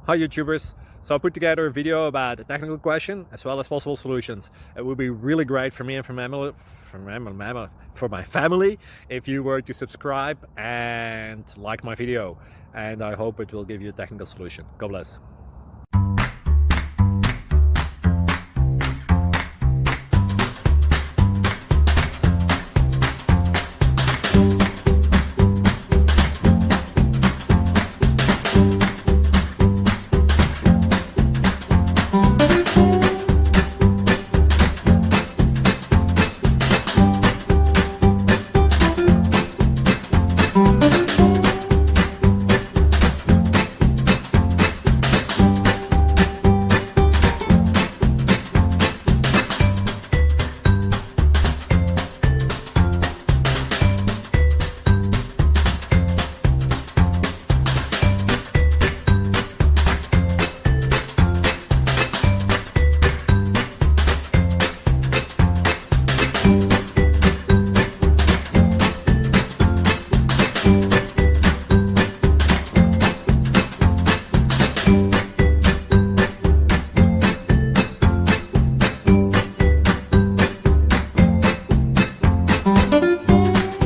Hi YouTubers! So I put together a video about a technical question as well as possible solutions. It would be really great for me and for my family if you were to subscribe and like my video, and I hope it will give you a technical solution. God bless.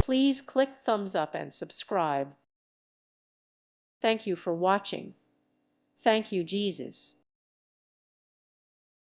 Please click thumbs up and subscribe. Thank you for watching. Thank you, Jesus.